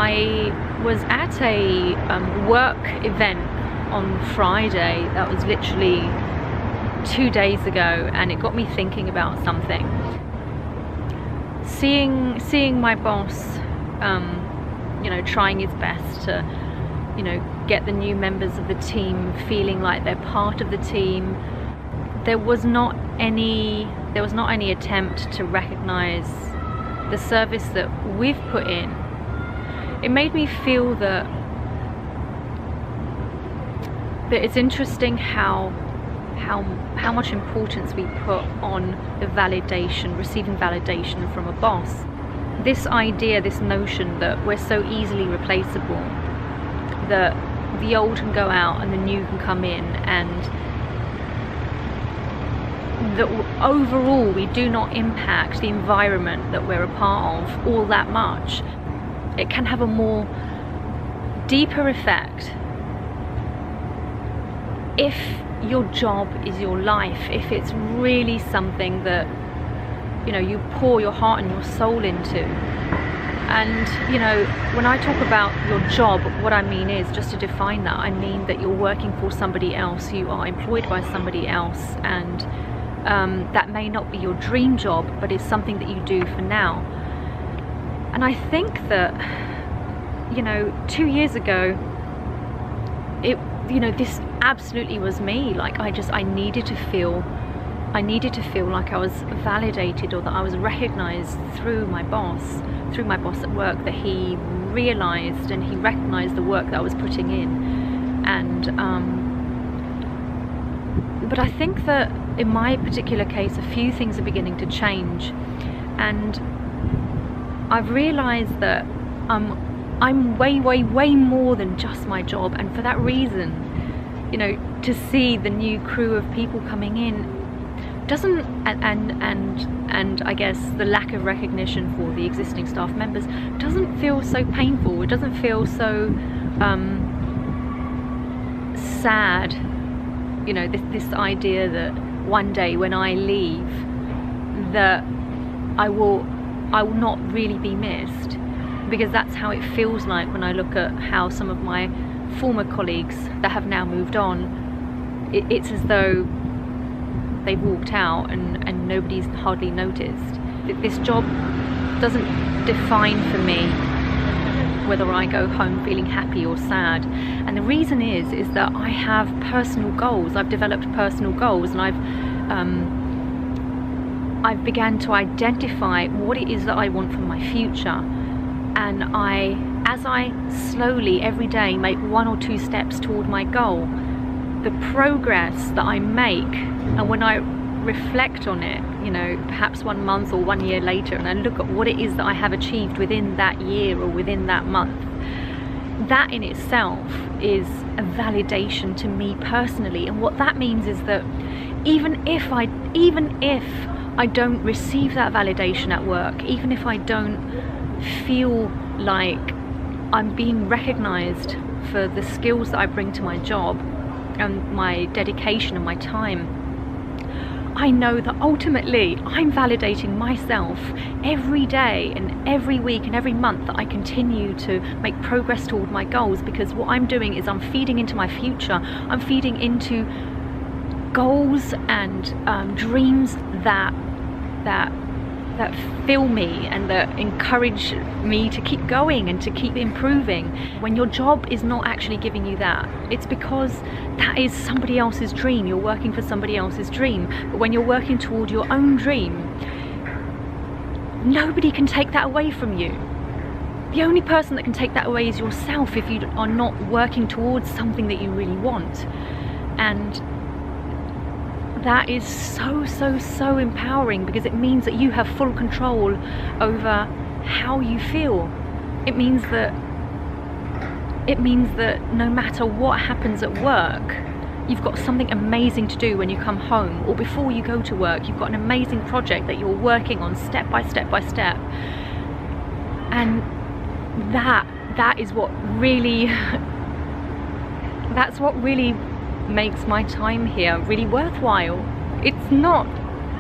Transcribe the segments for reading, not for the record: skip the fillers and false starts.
I was at a work event on Friday that was literally 2 days ago, and it got me thinking about something. Seeing my boss, you know, trying his best to, you know, get the new members of the team feeling like they're part of the team. There was not any attempt to recognize the service that we've put in. It made me feel that it's interesting how much importance we put on the validation, receiving validation from a boss. This idea, this notion that we're so easily replaceable, that the old can go out and the new can come in, and that overall we do not impact the environment that we're a part of all that much. It can have a more deeper effect if your job is your life, if it's really something that, you know, you pour your heart and your soul into. And, you know, when I talk about your job, what I mean is, just to define that, I mean that you're working for somebody else, you are employed by somebody else, and that may not be your dream job, but it's something that you do for now. And I think that, you know, 2 years ago, you know, this absolutely was me. Like, I needed to feel like I was validated, or that I was recognized through my boss at work, that he realized and he recognized the work that I was putting in. And but I think that in my particular case, a few things are beginning to change, and I've realized that I'm way more than just my job. And for that reason, you know, to see the new crew of people coming in doesn't, and I guess the lack of recognition for the existing staff members doesn't feel so painful. It doesn't feel so sad, you know, this idea that one day when I leave, that I will not really be missed, because that's how it feels like when I look at how some of my former colleagues that have now moved on, it's as though they've walked out and nobody's hardly noticed. This job doesn't define for me whether I go home feeling happy or sad. And the reason is that I have personal goals. I've developed personal goals, and I've began to identify what it is that I want from my future. And as I slowly every day make 1 or 2 steps toward my goal, the progress that I make, and when I reflect on it, you know, perhaps 1 month or 1 year later, and I look at what it is that I have achieved within that year or within that month, that in itself is a validation to me personally. And what that means is that even if I don't receive that validation at work, even if I don't feel like I'm being recognized for the skills that I bring to my job and my dedication and my time, I know that ultimately I'm validating myself every day and every week and every month, that I continue to make progress toward my goals, because what I'm doing is I'm feeding into my future. I'm feeding into goals and dreams that fill me and that encourage me to keep going and to keep improving. When your job is not actually giving you that, it's because that is somebody else's dream. You're working for somebody else's dream. But when you're working toward your own dream, nobody can take that away from you. The only person that can take that away is yourself, if you are not working towards something that you really want. And that is so empowering, because it means that you have full control over how you feel. It means that no matter what happens at work, you've got something amazing to do when you come home, or before you go to work. You've got an amazing project that you're working on step by step by step. And that is what really that's what really makes my time here really worthwhile. It's not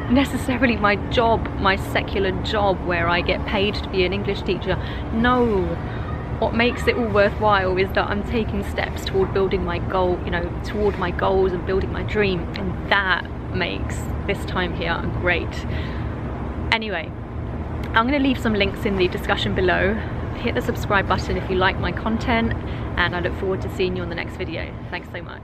necessarily my job, my secular job where I get paid to be an English teacher. No, what makes it all worthwhile is that I'm taking steps toward building my goal, you know, toward my goals and building my dream, and that makes this time here great. Anyway, I'm going to leave some links in the discussion below. Hit the subscribe button if you like my content, and I look forward to seeing you on the next video. Thanks so much.